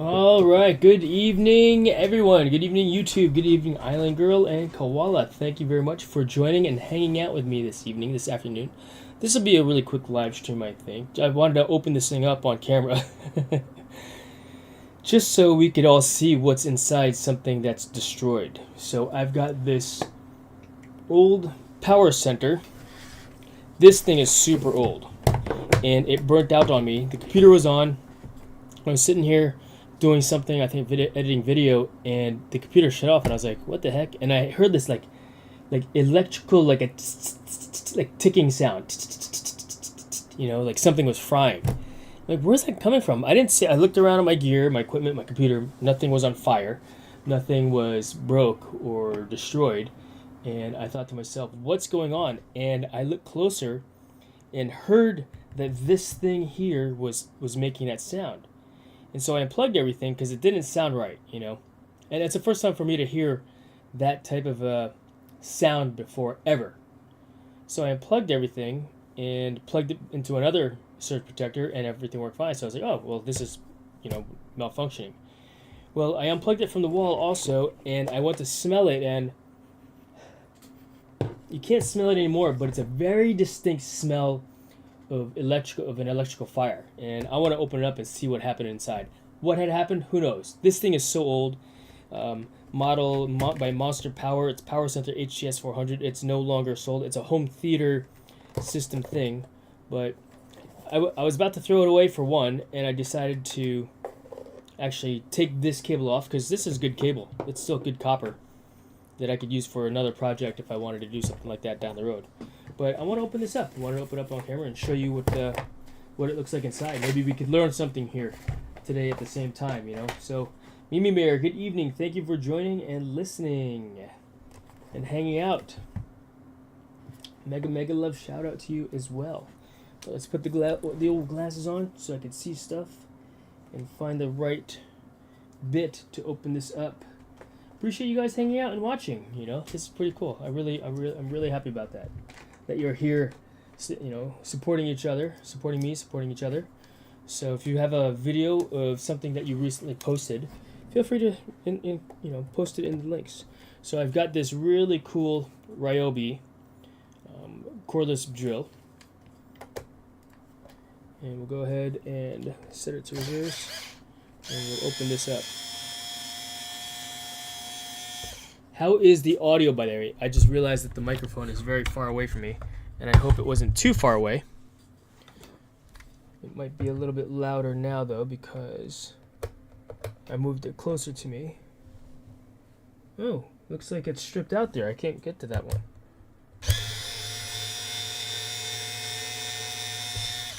All right, good evening, everyone. Good evening, YouTube. Good evening, Island Girl and Koala. Thank you very much for joining and hanging out with me this evening, this afternoon. This will be a really quick live stream, I think. I wanted to open this thing up on camera just so we could all see what's inside something that's destroyed. So I've got this old PowerCenter. This thing is super old, and it burnt out on me. The computer was on. I was sitting here doing something, I think editing video, and the computer shut off, and I was like, what the heck? And I heard this like electrical, like a like ticking sound, you know, like something was frying. Like, where's that coming from? I didn't see. I looked around at my gear, my equipment, my computer. Nothing was on fire, nothing was broke or destroyed, and I thought to myself, what's going on? And I looked closer and heard that this thing here was making that sound. And so I unplugged everything because it didn't sound right, you know. And it's the first time for me to hear that type of a sound before, ever. So I unplugged everything and plugged it into another surge protector, and everything worked fine. So I was like, oh, well, this is, you know, malfunctioning. Well, I unplugged it from the wall also, and I went to smell it, and you can't smell it anymore, but it's a very distinct smell of an electrical fire, and I want to open it up and see what happened inside. What had happened? Who knows? This thing is so old. By Monster Power. It's PowerCenter HTS400. It's no longer sold. It's a home theater system thing, but I was about to throw it away for one, and I decided to actually take this cable off because this is good cable. It's still good copper that I could use for another project if I wanted to do something like that down the road. But I want to open this up. I want to open it up on camera and show you what it looks like inside. Maybe we could learn something here today at the same time, you know. So, Mimi Bear, good evening. Thank you for joining and listening and hanging out. Mega love shout out to you as well. So let's put the old glasses on so I can see stuff and find the right bit to open this up. Appreciate you guys hanging out and watching. You know, this is pretty cool. I'm really happy about that. That you're here, you know, supporting each other, supporting me, supporting each other. So if you have a video of something that you recently posted, feel free to you know, post it in the links. So I've got this really cool Ryobi cordless drill, and we'll go ahead and set it to reverse, and we'll open this up. How is the audio, by the way? I just realized that the microphone is very far away from me, and I hope it wasn't too far away. It might be a little bit louder now, though, because I moved it closer to me. Oh, looks like it's stripped out there. I can't get to that one.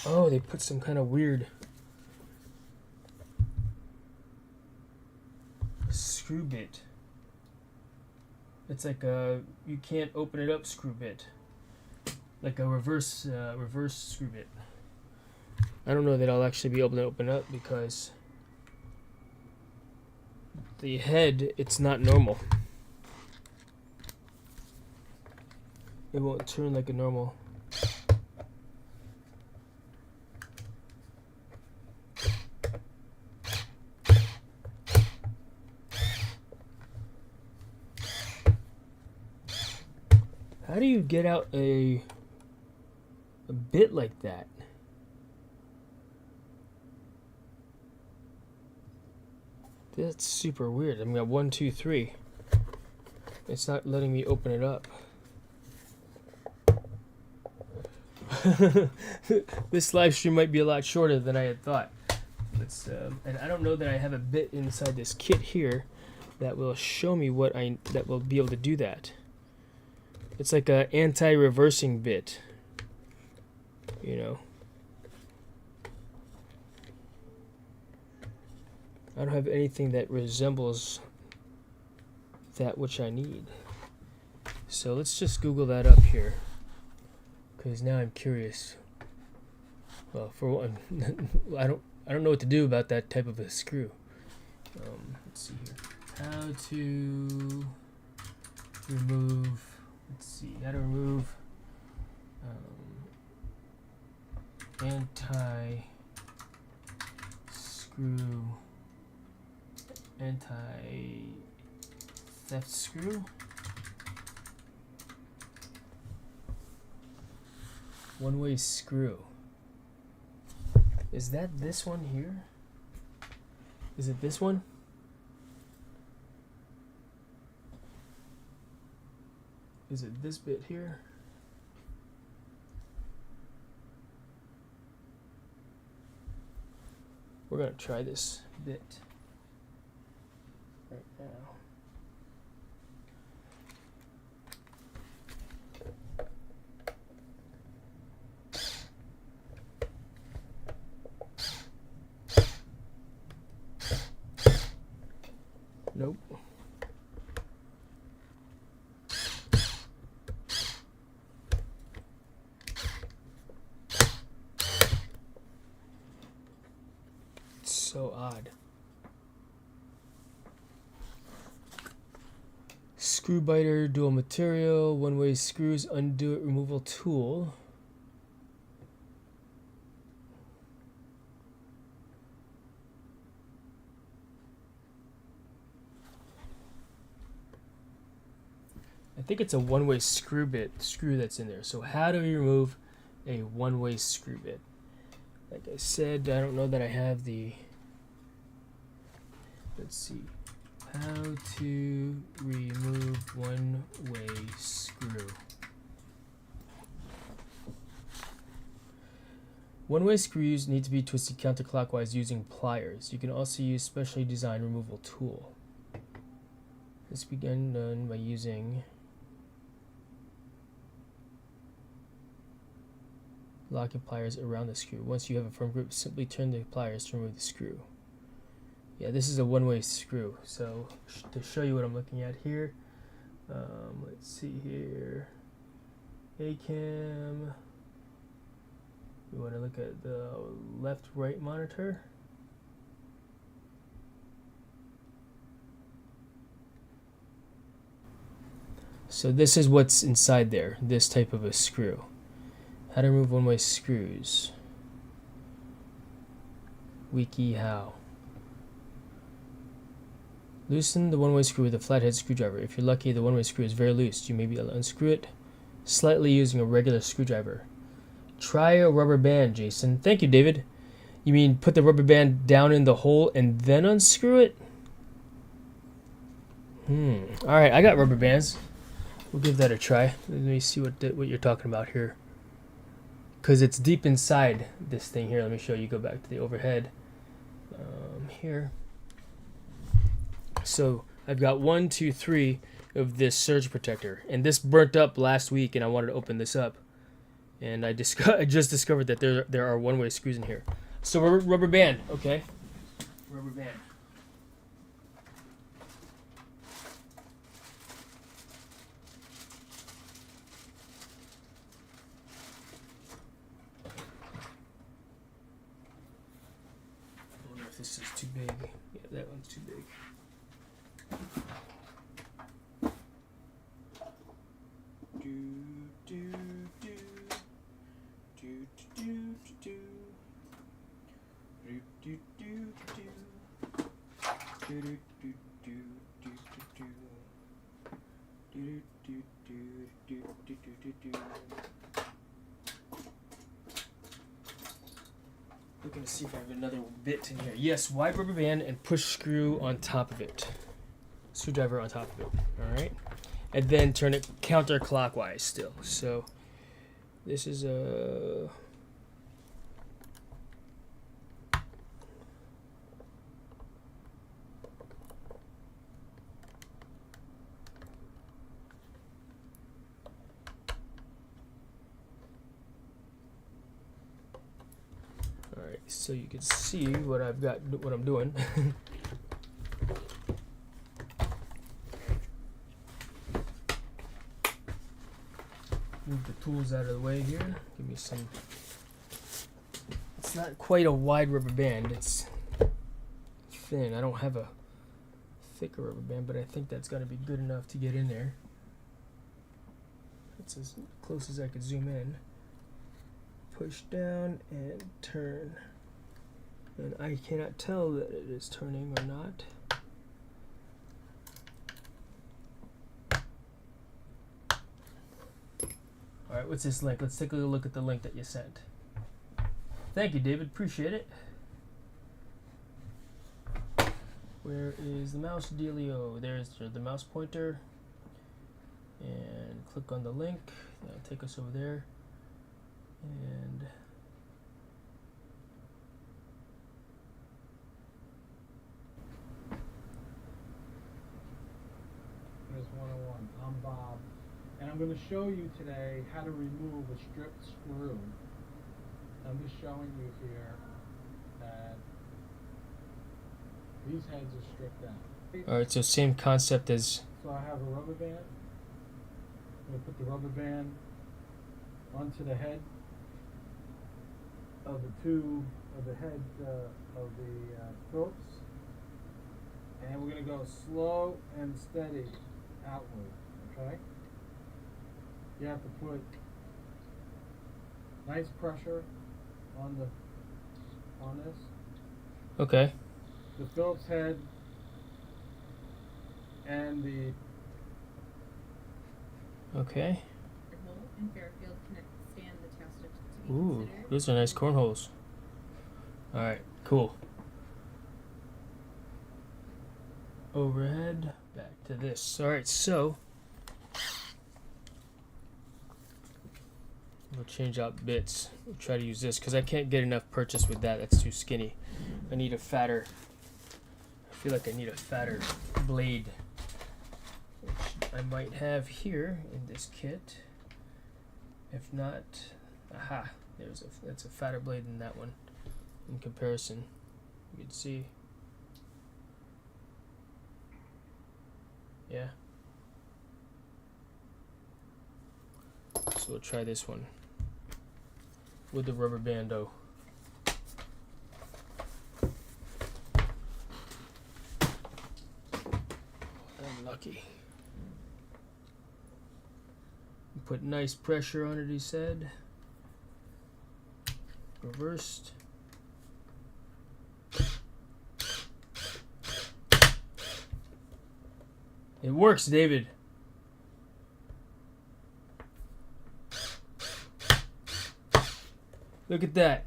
Oh, they put some kind of weird screw bit. It's like a you can't open it up screw bit, like a reverse screw bit. I don't know that I'll actually be able to open it up because the head, it's not normal. It won't turn like a normal. How do you get out a bit like that? That's super weird. I got 1, 2, 3. It's not letting me open it up. This live stream might be a lot shorter than I had thought. And I don't know that I have a bit inside this kit here that will show me that will be able to do that. It's like a anti-reversing bit, you know. I don't have anything that resembles that which I need. So let's just Google that up here, because now I'm curious. Well, for one, I don't know what to do about that type of a screw. Let's see here. How to remove. Let's see. How to remove anti-screw anti-theft screw. One-way screw. Is that this one here? Is it this one? Is it this bit here? We're gonna try this bit right now. Nope. So odd. Screw biter, dual material, one-way screws, undo it removal tool. I think it's a one-way screw that's in there. So how do we remove a one-way screw bit? Like I said, I don't know that I have the... Let's see. How to remove one-way screw. One-way screws need to be twisted counterclockwise using pliers. You can also use specially designed removal tool. This began done by using locking pliers around the screw. Once you have a firm grip, simply turn the pliers to remove the screw. Yeah, this is a one-way screw. So to show you what I'm looking at here, let's see here. A-cam. We want to look at the left-right monitor. So this is what's inside there, this type of a screw. How to remove one-way screws. Wiki how. Loosen the one-way screw with a flathead screwdriver. If you're lucky, the one-way screw is very loose. You may be able to unscrew it slightly using a regular screwdriver. Try a rubber band, Jason. Thank you, David. You mean put the rubber band down in the hole and then unscrew it? Alright, I got rubber bands. We'll give that a try. Let me see what you're talking about here. Because it's deep inside this thing here. Let me show you. Go back to the overhead. Here. So I've got 1, 2, 3 of this surge protector. And this burnt up last week and I wanted to open this up. And I just discovered that there are one-way screws in here. So rubber band, okay? Rubber band. I wonder if this is too big. Yeah, that one's too big. Looking to see if I have another bit in here. Yes, wide rubber band and push screw on top of it. Screwdriver on top of it. Alright. And then turn it counterclockwise still. So this is a... Alright, so you can see what I've got, what I'm doing. Move the tools out of the way here. Give me some. It's not quite a wide rubber band. It's thin. I don't have a thicker rubber band, but I think that's going to be good enough to get in there. That's as close as I could zoom in. Push down and turn. And I cannot tell that it is turning or not. right, what's this link? Let's take a look at the link that you sent. Thank you, David. Appreciate it. Where is the mouse dealio? There's the mouse pointer. And click on the link. That'll take us over there. And There's 101. I'm Bob, and I'm going to show you today how to remove a stripped screw. I'm just showing you here that these heads are stripped out. alright, so same concept as So I have a rubber band. I'm going to put the rubber band onto the head of the tube, of the head of the Phillips, and we're going to go slow and steady outward, okay? You have to put nice pressure on this. okay. The Phillips head and the Okay. Cornhole and Fairfield connect stand the test to be Ooh, considered. those are nice cornholes. Alright, cool. Overhead, back to this. Alright, so we'll change out bits. We'll try to use this because I can't get enough purchase with that. That's too skinny. I need a fatter, I feel like I need a fatter blade, which I might have here in this kit. If not, aha, that's a fatter blade than that one. In comparison, you can see. Yeah. So we'll try this one with the rubber bando. Unlucky. Put nice pressure on it, he said. Reversed. It works, David. Look at that.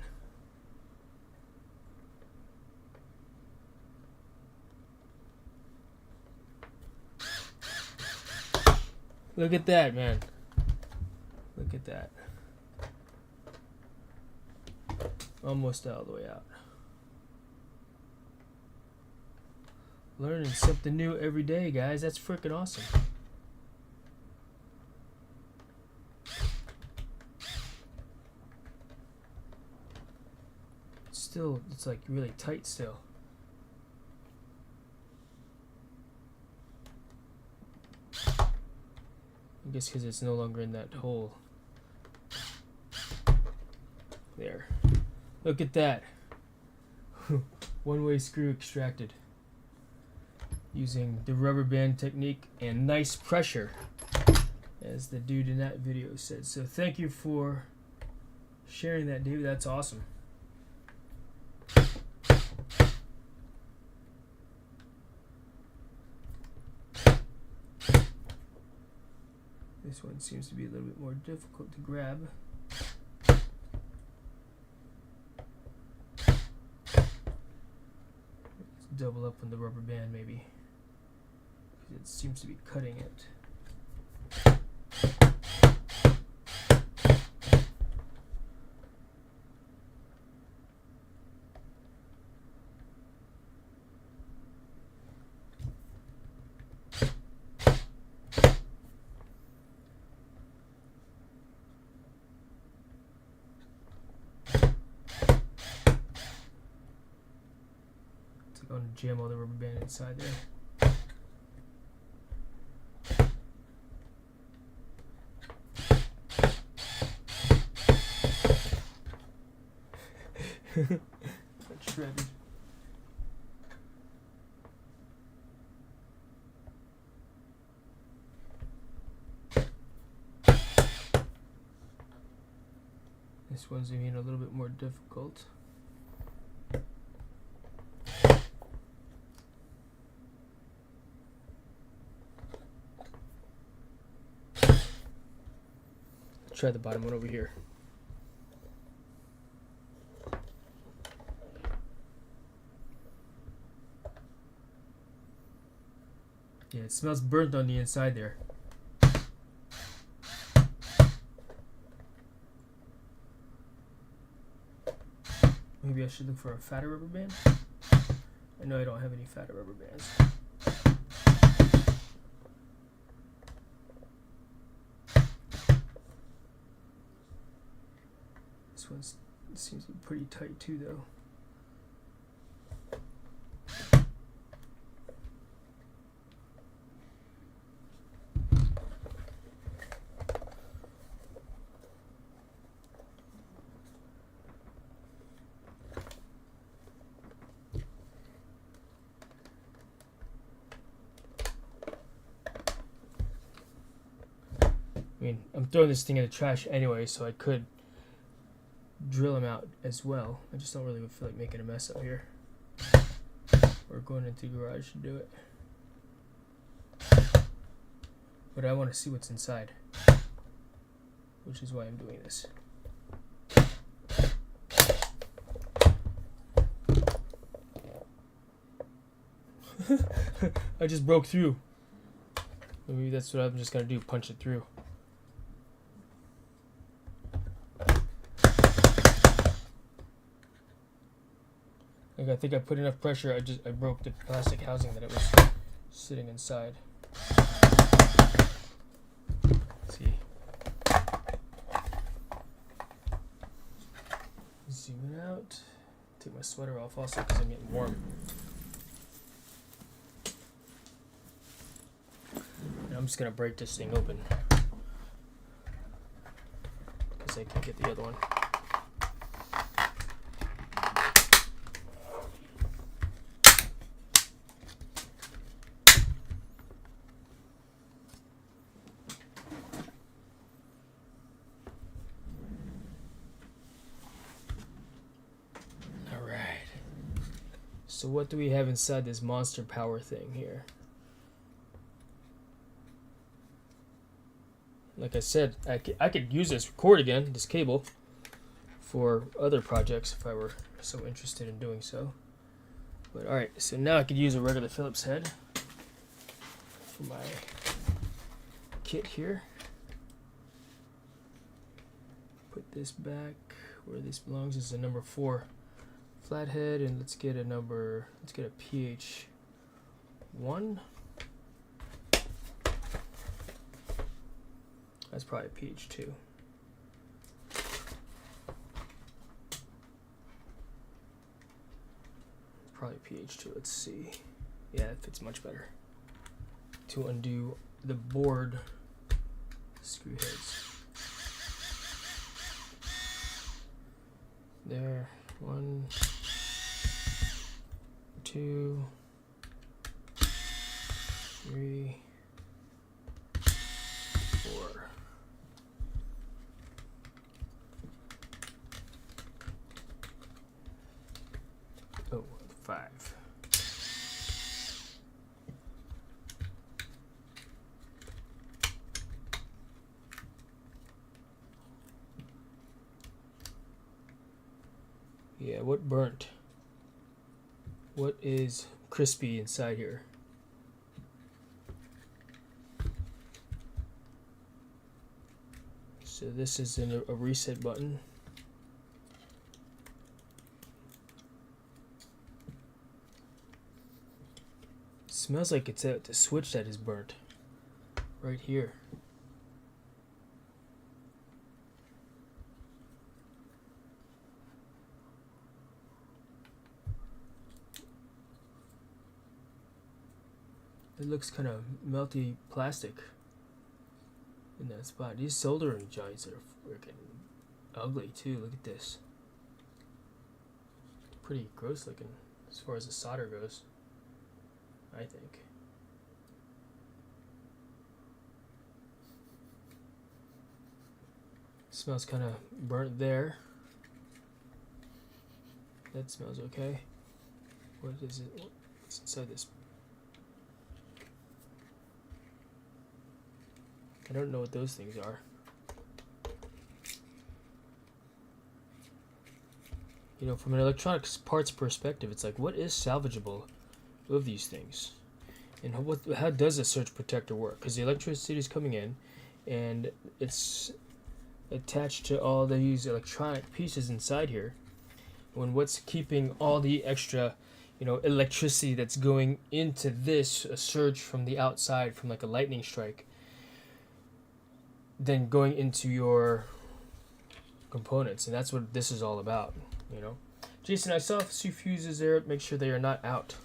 Look at that, man. Look at that. Almost all the way out. Learning something new every day, guys. That's freaking awesome. Still, it's like really tight still. I guess because it's no longer in that hole. There. Look at that. One-way screw extracted. Using the rubber band technique and nice pressure, as the dude in that video said. So thank you for sharing that, David. That's awesome. This one seems to be a little bit more difficult to grab. Let's double up on the rubber band maybe. It seems to be cutting it. It's going to jam all the rubber band inside there. That's shredded. This one's even a little bit more difficult. try the bottom one over here. Yeah, it smells burnt on the inside there. Maybe I should look for a fatter rubber band. I know I don't have any fatter rubber bands. This one seems to be pretty tight too, though. I mean, I'm throwing this thing in the trash anyway, so I could drill them out as well. I just don't really feel like making a mess up here. Or going into the garage to do it. But I want to see what's inside, which is why I'm doing this. I just broke through. Maybe that's what I'm just gonna do, punch it through. Like, I think I put enough pressure, I broke the plastic housing that it was sitting inside. Let's see. Zoom it out. Take my sweater off also because I'm getting warm. And I'm just gonna break this thing open because I can get the other one. So what do we have inside this monster power thing here? Like I said, I could use this cord again, this cable, for other projects if I were so interested in doing so. But alright, so now I could use a regular Phillips head for my kit here. Put this back where this belongs. This is a number 4 flathead, and let's get a pH 1. That's probably a pH 2. Probably pH 2. Let's see. Yeah, it fits much better. To undo the board screw heads. There. 1, 2, 3, 4. Oh, 5. Yeah, what burnt? What is crispy inside here? So this is a reset button. Smells like it's the switch that is burnt. Right here. It looks kind of melty plastic in that spot. These soldering joints are freaking ugly too. Look at this. Pretty gross looking as far as the solder goes, I think. Smells kind of burnt there. That smells okay. What is it? What's inside this? I don't know what those things are. You know, from an electronics parts perspective, it's like, what is salvageable of these things? And how does a surge protector work? Because the electricity is coming in, and it's attached to all these electronic pieces inside here. When what's keeping all the extra, you know, electricity that's going into this, a surge from the outside, from like a lightning strike, then going into your components. And that's what this is all about, you know. Jason, I saw a few fuses there. Make sure they are not out.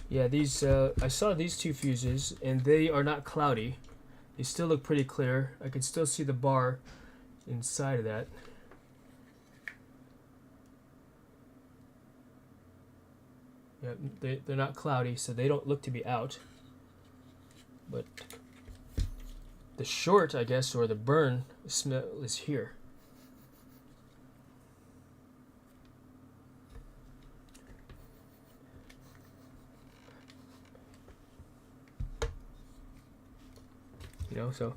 Yeah, these I saw these two fuses, and they are not cloudy. They still look pretty clear. I can still see the bar inside of that. Yeah, they're not cloudy, so they don't look to be out. But the short, I guess, or the burn smell is here. You know, so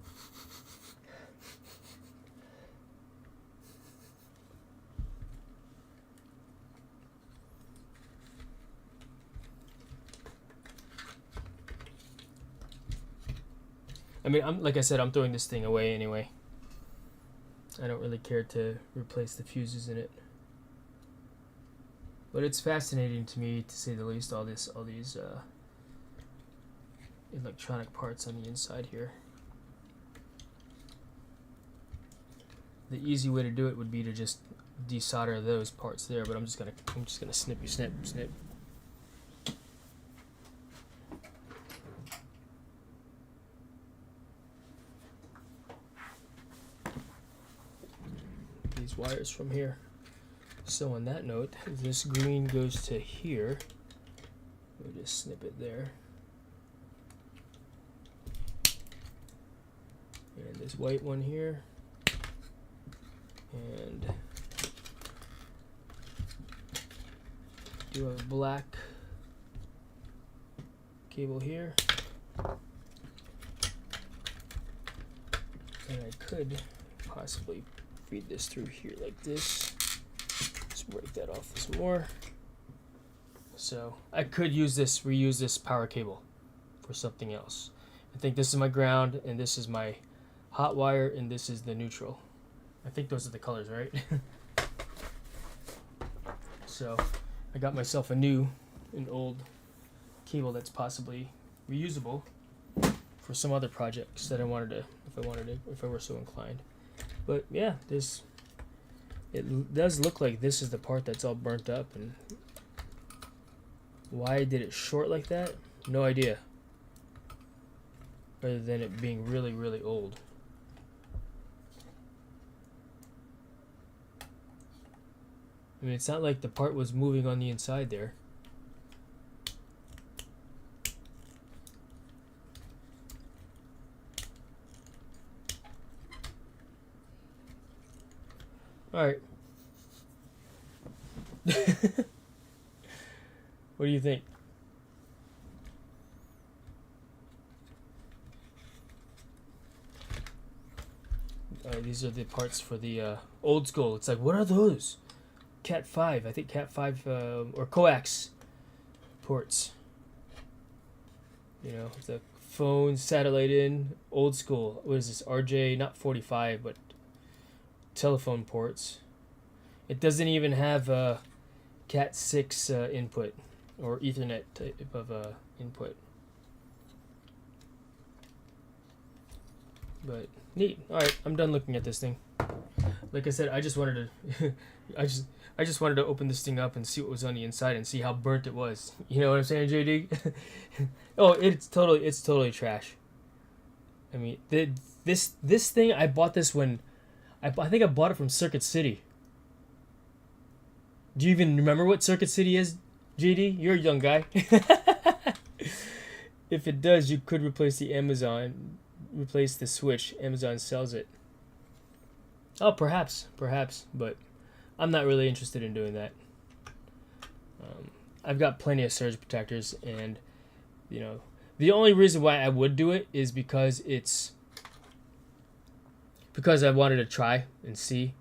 I mean, like I said, I'm throwing this thing away anyway. I don't really care to replace the fuses in it. But it's fascinating to me, to say the least, all these electronic parts on the inside here. The easy way to do it would be to just desolder those parts there, but I'm just gonna snippy snip. These wires from here. So on that note, this green goes to here. We'll just snip it there. And this white one here. And do a black cable here. And I could possibly feed this through here like this. Let's break that off some more. So I could reuse this power cable for something else. I think this is my ground, and this is my hot wire, and this is the neutral. I think those are the colors, right? So I got myself an old cable that's possibly reusable for some other projects that I wanted to, if I were so inclined. But yeah, it does look like this is the part that's all burnt up. And why did it short like that? No idea. Other than it being really, really old. I mean, it's not like the part was moving on the inside there. Alright. What do you think? These are the parts for the old school. It's like, what are those? Cat 5, I think Cat 5 or coax ports. You know, the phone, satellite in, old school. What is this? RJ, not 45, but telephone ports. It doesn't even have a Cat 6 input or Ethernet type of input. But neat. All right, I'm done looking at this thing. Like I said, I just wanted to, I just wanted to open this thing up and see what was on the inside and see how burnt it was. You know what I'm saying, JD? Oh, it's totally trash. I mean, this thing, I bought this when, I think I bought it from Circuit City. Do you even remember what Circuit City is, JD? You're a young guy. If it does, you could replace the switch. Amazon sells it. Oh, perhaps, but I'm not really interested in doing that. I've got plenty of surge protectors, and you know, the only reason why I would do it is because I wanted to try and see.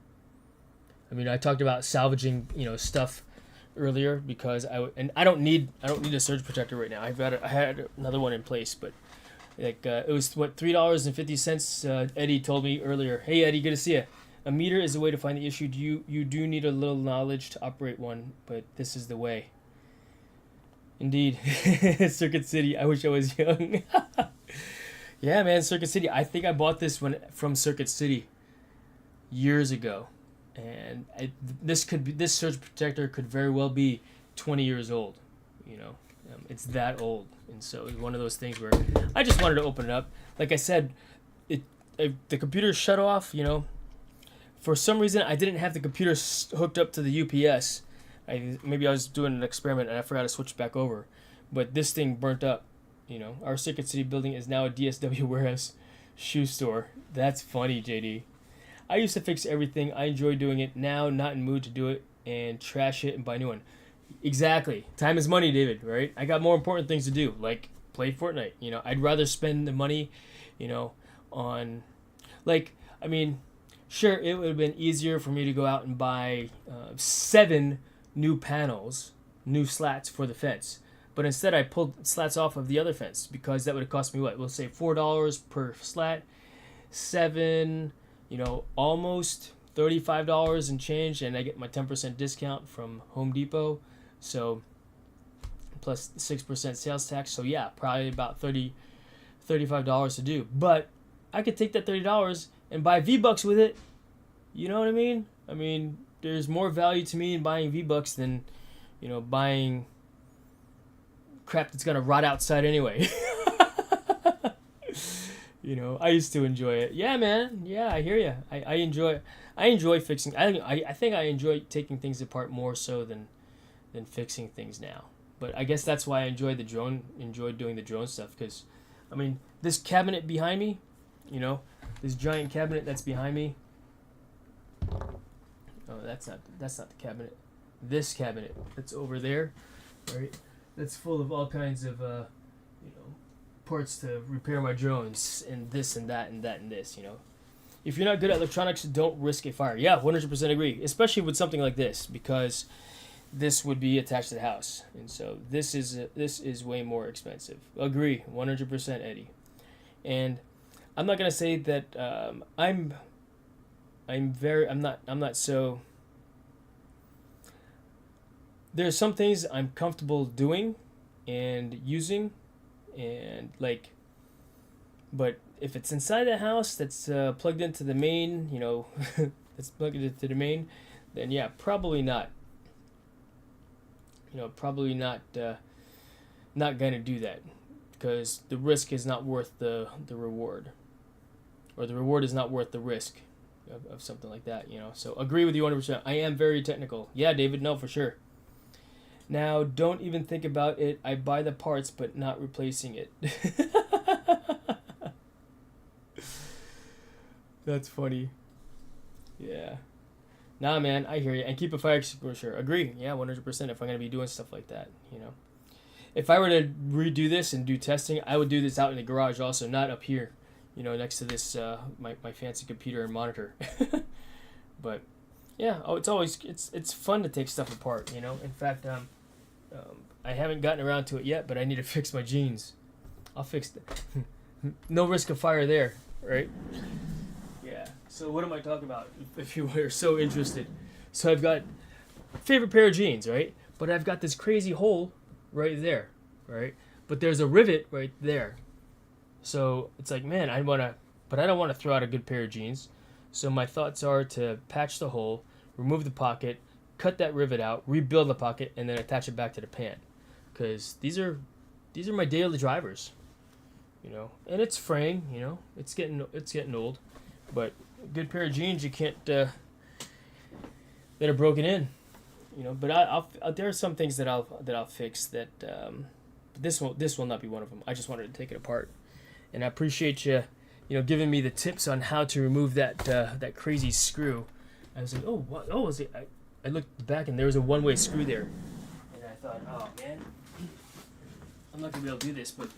I mean, I talked about salvaging, stuff earlier because I don't need a surge protector right now. I had another one in place, but like it was what $3.50. Eddie told me earlier. Hey Eddie, good to see you. A meter is the way to find the issue. You do need a little knowledge to operate one, but this is the way. Indeed, Circuit City. I wish I was young. Yeah, man, Circuit City. I think I bought this one from Circuit City years ago, and this surge protector could very well be 20 years old. It's that old, and so it's one of those things where I just wanted to open it up. Like I said, the computer shut off. For some reason I didn't have the computer hooked up to the UPS. Maybe I was doing an experiment and I forgot to switch back over, but this thing burnt up. Our Circuit City building is now a DSW warehouse shoe store. That's funny, JD. I used to fix everything. I enjoy doing it. Now, not in mood to do it and trash it and buy a new one. Exactly. Time is money, David, right? I got more important things to do, like play Fortnite. I'd rather spend the money, on, sure, it would have been easier for me to go out and buy 7 new panels, new slats for the fence. But instead, I pulled slats off of the other fence because that would have cost me what? We'll say $4 per slat, 7, almost $35 and change, and I get my 10% discount from Home Depot. So plus 6% sales tax. So yeah, probably about $35 to do. But I could take that $30 and buy V-Bucks with it. You know what I mean? I mean, there's more value to me in buying V-Bucks than, buying crap that's gonna rot outside anyway. I used to enjoy it. Yeah, man. Yeah, I hear you. I enjoy fixing. I think I enjoy taking things apart more so than fixing things now. But I guess that's why I enjoyed doing the drone stuff, because this cabinet behind me, this giant cabinet that's behind me. Oh, that's not the cabinet. This cabinet that's over there, right? That's full of all kinds of parts to repair my drones, and this and that and that and this. If you're not good at electronics, don't risk a fire. Yeah, 100% agree. Especially with something like this, because this would be attached to the house, and so this is way more expensive. Agree, 100%, Eddie. And I'm not gonna say that I'm not so. There's some things I'm comfortable doing and using, and but if it's inside the house that's plugged into the main, that's plugged into the main, then yeah, probably not. Probably not gonna do that, because the risk is not worth the reward, or the reward is not worth the risk of something like that. So agree with you 100%. I am very technical. Yeah, David, no, for sure. Now, don't even think about it. I buy the parts, but not replacing it. That's funny. Yeah. Nah, man, I hear you. And keep a fire extinguisher. Agree. Yeah, 100% if I'm going to be doing stuff like that, If I were to redo this and do testing, I would do this out in the garage also, not up here, next to this, my fancy computer and monitor. But, yeah, it's fun to take stuff apart, In fact, I haven't gotten around to it yet, but I need to fix my jeans. I'll fix it. No risk of fire there, right? Yeah. So what am I talking about? If you were so interested. So I've got favorite pair of jeans, right? But I've got this crazy hole right there, right? But there's a rivet right there. So it's like, man, I don't want to throw out a good pair of jeans. So my thoughts are to patch the hole, remove the pocket, cut that rivet out, rebuild the pocket, and then attach it back to the pan. Because these are my daily drivers, And it's fraying, It's getting old, but a good pair of jeans you can't that are broken in, But I'll there are some things that I'll fix that. This will not be one of them. I just wanted to take it apart, and I appreciate you, giving me the tips on how to remove that crazy screw. I was like, oh, what? Oh, is it? I looked back and there was a one-way screw there, and I thought, oh man, I'm not gonna be able to do this. But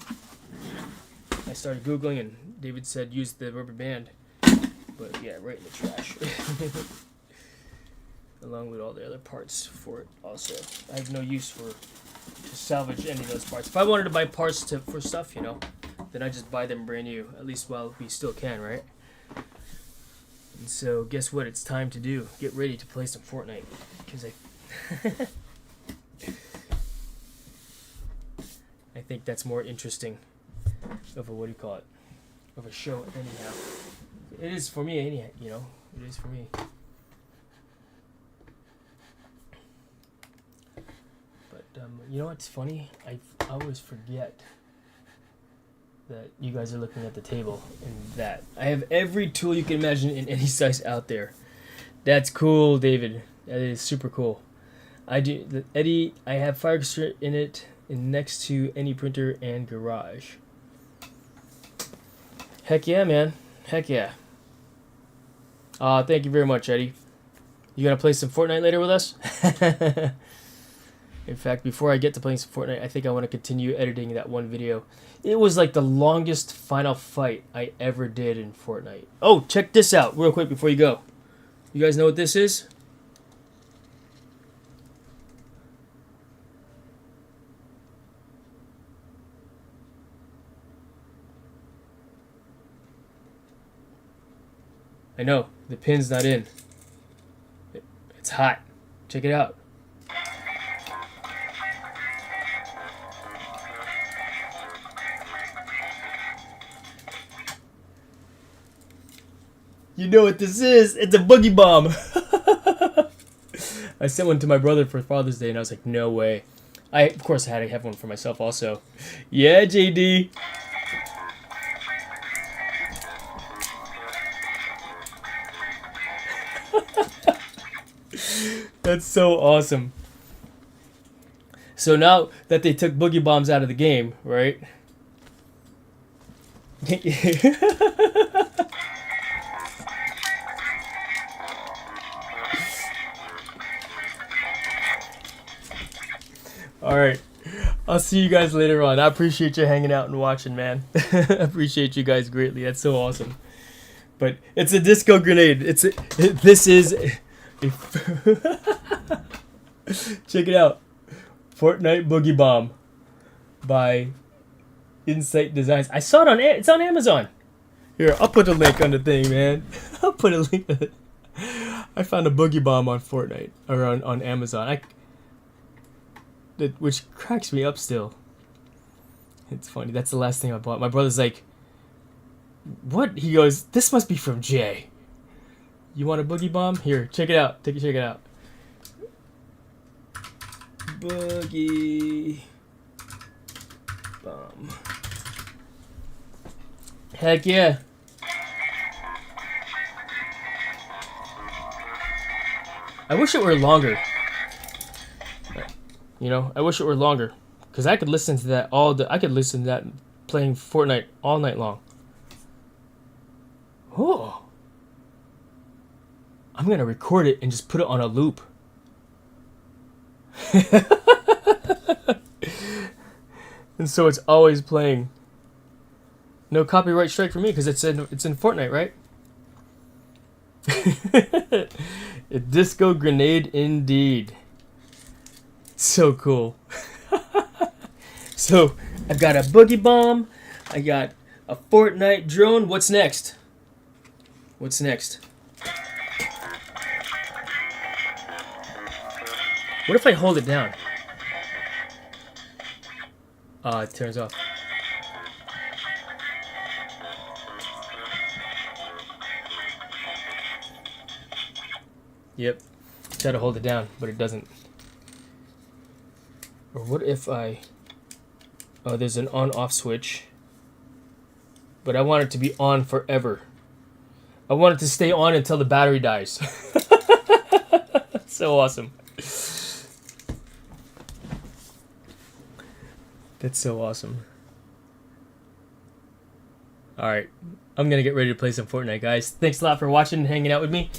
I started Googling, and David said use the rubber band, but yeah, right in the trash. along with all the other parts for it also. I have no use to salvage any of those parts. If I wanted to buy parts for stuff, you know, then I just buy them brand new, at least while we still can, right? And so guess what it's time to do? Get ready to play some Fortnite. Because I think that's more interesting of a, what do you call it, of a show anyhow. It is for me anyhow, you know, it is for me. But you know what's funny? I always forget that you guys are looking at the table and that I have every tool you can imagine in any size out there. That's cool, David. That is super cool. I have fire extract in it and next to any printer and garage. Heck yeah, man. Heck yeah. Thank you very much, Eddie. You gonna play some Fortnite later with us? In fact, before I get to playing some Fortnite, I think I want to continue editing that one video. It was like the longest final fight I ever did in Fortnite. Oh, check this out real quick before you go. You guys know what this is? I know, the pin's not in. It's hot. Check it out. You know what this is? It's a boogie bomb. I sent one to my brother for Father's Day and I was like, no way. Of course, had to have one for myself also. Yeah, JD. That's so awesome. So now that they took boogie bombs out of the game, right? Alright. I'll see you guys later on. I appreciate you hanging out and watching, man. I appreciate you guys greatly. That's so awesome. But it's a disco grenade. This is check it out. Fortnite Boogie Bomb by Insight Designs. I saw it it's on Amazon. Here, I'll put a link on the thing, man. I'll put a link. I found a Boogie Bomb on Fortnite or on Amazon. Which cracks me up still. It's funny. That's the last thing I bought. My brother's like, "What?" He goes, "This must be from Jay. You want a Boogie Bomb? Here, check it out. Check it out. Boogie Bomb. Heck yeah." I wish it were longer. You know, I wish it were longer, because I could listen to that I could listen to that playing Fortnite all night long. Oh. I'm going to record it and just put it on a loop. And so it's always playing. No copyright strike for me because it's in Fortnite, right? A disco grenade indeed. So cool. So I've got a boogie bomb. I got a Fortnite drone. What's next? What's next? What if I hold it down? It turns off. Yep. Try to hold it down, but it doesn't. Or what if I... Oh, there's an on-off switch. But I want it to be on forever. I want it to stay on until the battery dies. So awesome. That's so awesome. Alright. I'm going to get ready to play some Fortnite, guys. Thanks a lot for watching and hanging out with me.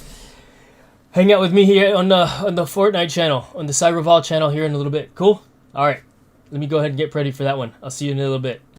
Hang out with me here on the Fortnite channel, on the Cyberval channel here in a little bit. Cool? Alright. Let me go ahead and get ready for that one. I'll see you in a little bit.